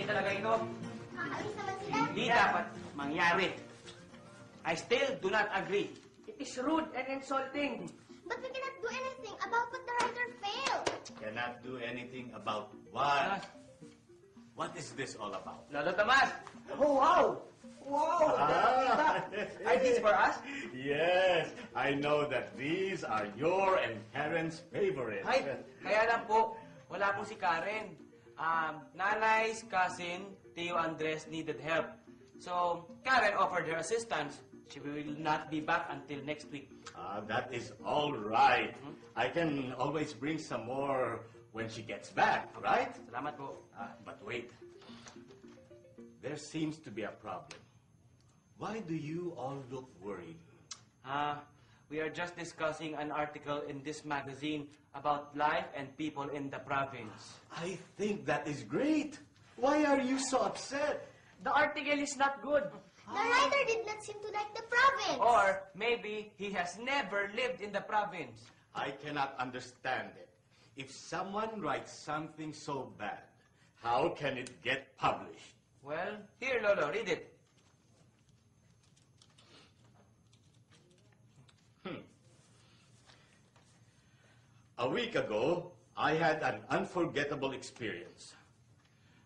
talaga ito. Aalis naman sila. Hindi dapat mangyari. I still do not agree. It is rude and insulting. But we cannot do anything about what the writer failed. Cannot do anything about what? What is this all about? Lolo Tomas! Oh, wow! Wow! Are these for us? Yes, I know that these are your and Karen's favorites. Ay, kaya lang po, wala po si Karen. Nanay's cousin, Tio Andres, needed help. So, Karen offered her assistance. She will not be back until next week. That is all right. I can always bring some more when she gets back, right? Salamat po. But wait. There seems to be a problem. Why do you all look worried? We are just discussing an article in this magazine about life and people in the province. I think that is great. Why are you so upset? The article is not good. The writer did not seem to like the province. Or maybe he has never lived in the province. I cannot understand it. If someone writes something so bad, how can it get published? Well, here, Lolo, read it. A week ago, I had an unforgettable experience.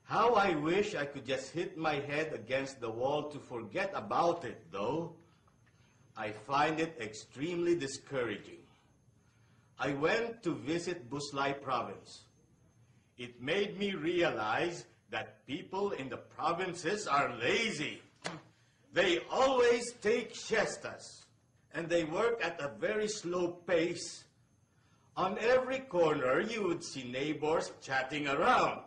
How I wish I could just hit my head against the wall to forget about it, though. I find it extremely discouraging. I went to visit Buslay province. It made me realize that people in the provinces are lazy. They always take siestas, and they work at a very slow pace. On every corner, you would see neighbors chatting around.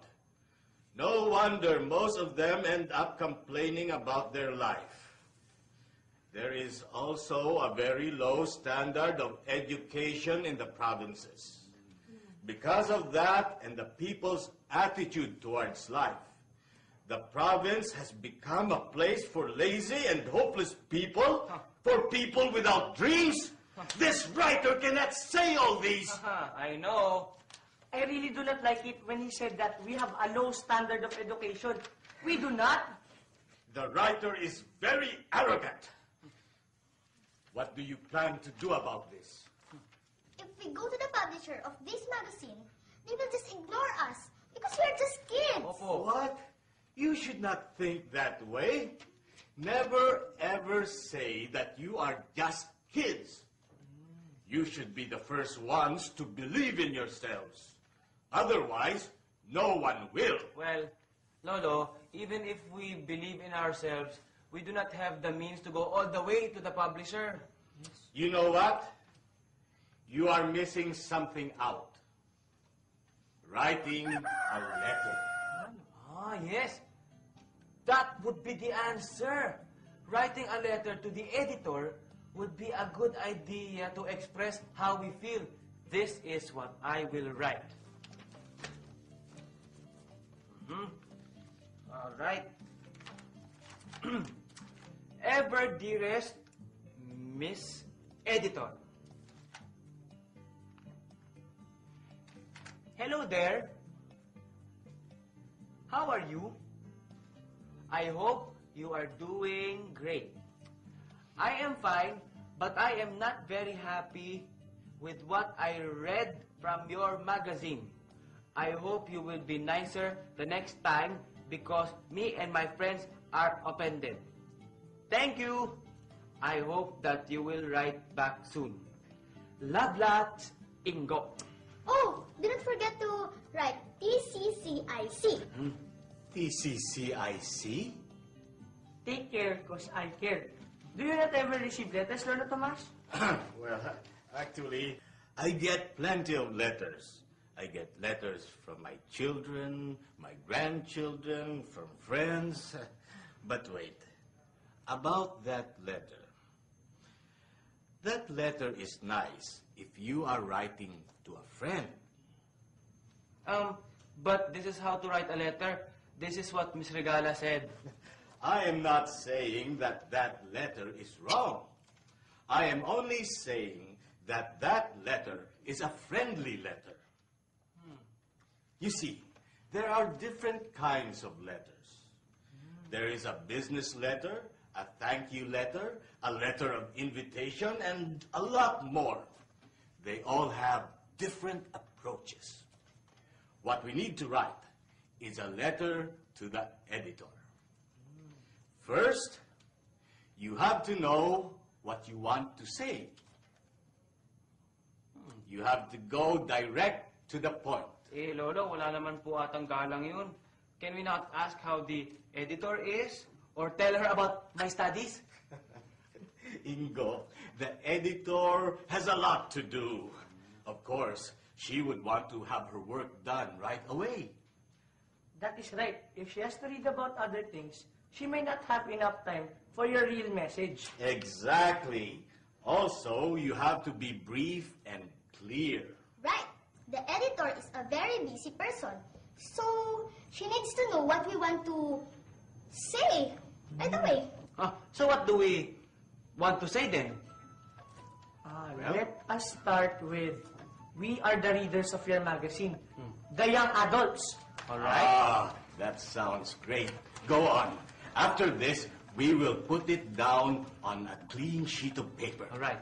No wonder most of them end up complaining about their life. There is also a very low standard of education in the provinces. Because of that and the people's attitude towards life, the province has become a place for lazy and hopeless people, for people without dreams. This writer cannot say all these. I know. I really do not like it when he said that we have a low standard of education. We do not. The writer is very arrogant. What do you plan to do about this? If we go to the publisher of this magazine, they will just ignore us because we are just kids. Opo. What? You should not think that way. Never ever say that you are just kids. You should be the first ones to believe in yourselves. Otherwise, no one will. Well, Lolo, even if we believe in ourselves, we do not have the means to go all the way to the publisher. You know what? You are missing something out. Writing a letter. Yes. That would be the answer. Writing a letter to the editor would be a good idea to express how we feel. This is what I will write. All right. Ever dearest Miss Editor. Hello there. How are you? I hope you are doing great. I am fine, but I am not very happy with what I read from your magazine. I hope you will be nicer the next time because me and my friends are offended. Thank you. I hope that you will write back soon. Love lots, Ingo. Oh, do not forget to write TCCIC. TCCIC? Take care, cause I care. Do you not ever receive letters, Lolo Tomas? Well, actually, I get plenty of letters. I get letters from my children, my grandchildren, from friends. But wait, about that letter. That letter is nice if you are writing to a friend. But this is how to write a letter. This is what Miss Regala said. I am not saying that that letter is wrong. I am only saying that that letter is a friendly letter. You see, there are different kinds of letters. There is a business letter, a thank you letter, a letter of invitation, and a lot more. They all have different approaches. What we need to write is a letter to the editor. First, you have to know what you want to say. You have to go direct to the point. Eh, Lolo, wala naman po atang galang yun. Can we not ask how the editor is? Or tell her about my studies? Ingo, the editor has a lot to do. Of course, she would want to have her work done right away. That is right. If she has to read about other things, she may not have enough time for your real message. Exactly. Also, you have to be brief and clear. Right. The editor is a very busy person. So, she needs to know what we want to say right away. So what do we want to say then? Let us start with, we are the readers of your magazine, the young adults. All right. Ah, that sounds great. Go on. After this, we will put it down on a clean sheet of paper. All right.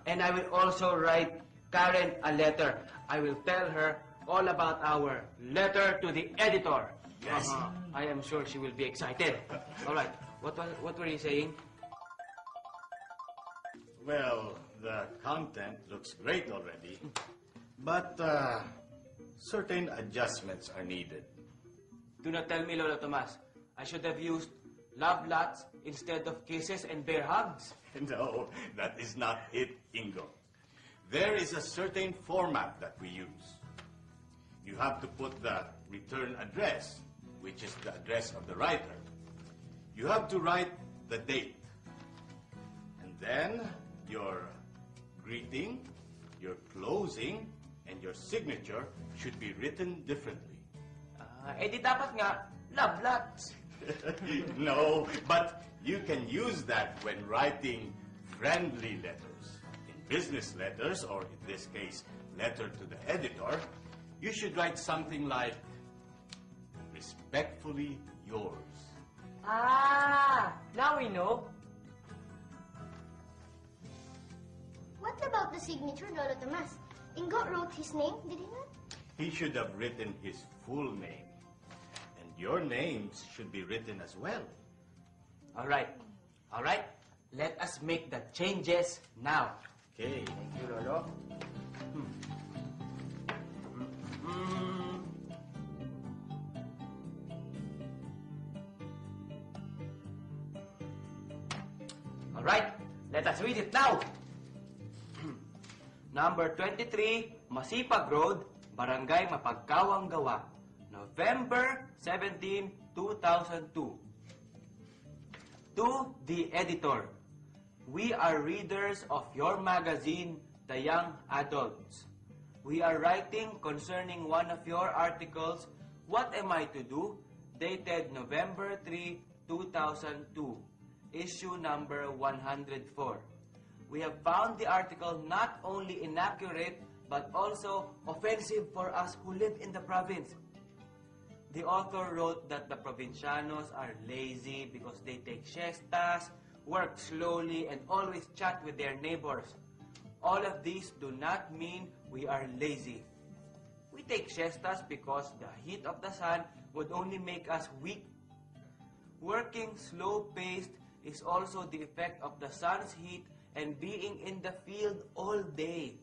And I will also write Karen a letter. I will tell her all about our letter to the editor. Yes. I am sure she will be excited. All right. What were you saying? Well, the content looks great already, but certain adjustments are needed. Do not tell me, Lolo Tomas. I should have used love lots instead of kisses and bear hugs. No, that is not it, Ingo. There is a certain format that we use. You have to put the return address, which is the address of the writer. You have to write the date. And then your greeting, your closing, and your signature should be written differently. Di dapat nga, love lots. No, but you can use that when writing friendly letters. In business letters, or in this case, letter to the editor, you should write something like, respectfully yours. Now we know. What about the signature, Lolo Tomas? Ingo wrote his name, did he not? He should have written his full name. And your names should be written as well. All right. All right. Let us make the changes now. Okay. Thank you, Lolo. All right. Let us read it now. Number 23, Masipag Road, Barangay Mapagkawang Gawa, November 17, 2002. To the editor, we are readers of your magazine, The Young Adults. We are writing concerning one of your articles, What Am I to Do? Dated November 3, 2002, issue number 104. We have found the article not only inaccurate, but also offensive for us who live in the province. The author wrote that the provincianos are lazy because they take siestas, work slowly, and always chat with their neighbors. All of these do not mean we are lazy. We take siestas because the heat of the sun would only make us weak. Working slow-paced is also the effect of the sun's heat and being in the field all day.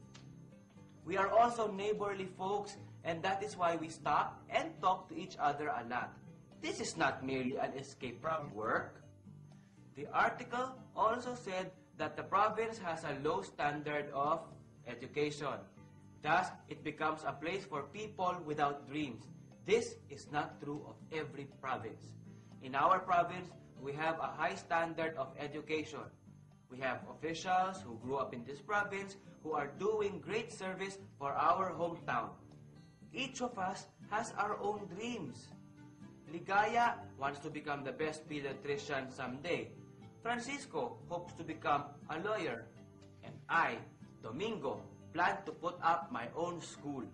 We are also neighborly folks, and that is why we stop and talk to each other a lot. This is not merely an escape from work. The article also said that the province has a low standard of education. Thus, it becomes a place for people without dreams. This is not true of every province. In our province, we have a high standard of education. We have officials who grew up in this province who are doing great service for our hometown. Each of us has our own dreams. Ligaya wants to become the best pediatrician someday. Francisco hopes to become a lawyer. And I, Domingo, plan to put up my own school.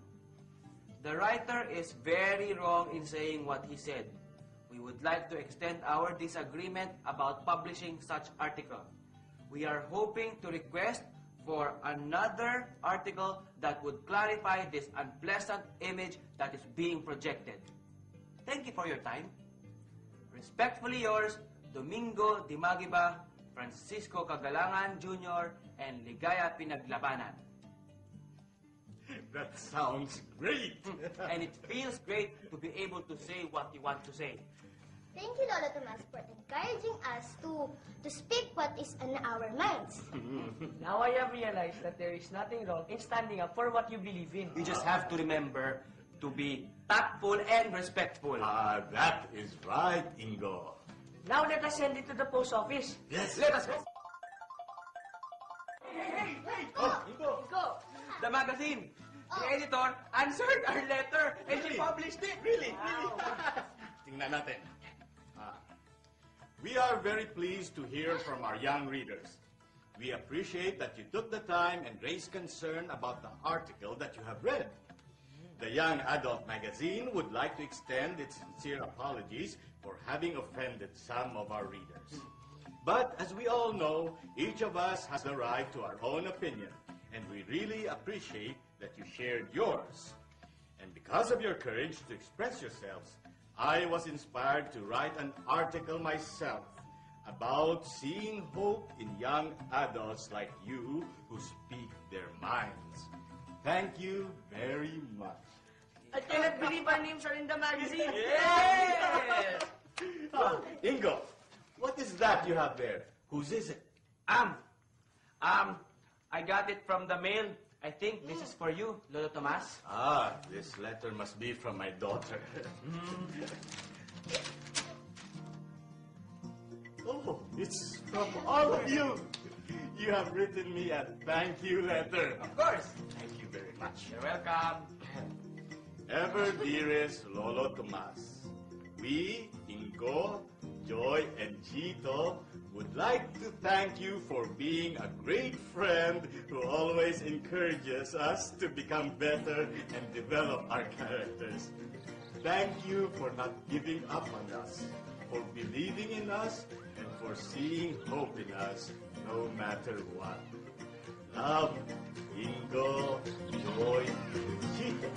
The writer is very wrong in saying what he said. We would like to extend our disagreement about publishing such article. We are hoping to request for another article that would clarify this unpleasant image that is being projected. Thank you for your time. Respectfully yours, Domingo Dimagiba, Francisco Cagalangan Jr., and Ligaya Pinaglabanan. That sounds great. And it feels great to be able to say what you want to say. Thank you, Lolo Tomas, for encouraging us to speak what is on our minds. Now I have realized that there is nothing wrong in standing up for what you believe in. You just have to remember to be tactful and respectful. That is right, Ingo. Now let us send it to the post office. Yes. Let us go. Go! The magazine. The editor answered our letter and she published it. Really? Tingnan natin. We are very pleased to hear from our young readers. We appreciate that you took the time and raised concern about the article that you have read. The Young Adult magazine would like to extend its sincere apologies for having offended some of our readers. But as we all know, each of us has the right to our own opinion, and we really appreciate that you shared yours. And because of your courage to express yourselves, I was inspired to write an article myself about seeing hope in young adults like you who speak their minds. Thank you very much. I cannot believe our names are in the magazine. Yes! Ingo, what is that you have there? Whose is it? I got it from the mail. I think this is for you, Lolo Tomas. This letter must be from my daughter. Oh, it's from all of you. You have written me a thank you letter. Of course. Thank you very much. You're welcome. Ever dearest Lolo Tomas, we, Ingo, Joy, and Chito would like to thank you for being a great friend who always encourages us to become better and develop our characters. Thank you for not giving up on us, for believing in us, and for seeing hope in us no matter what. Love, Ingo, Joy, and Chito.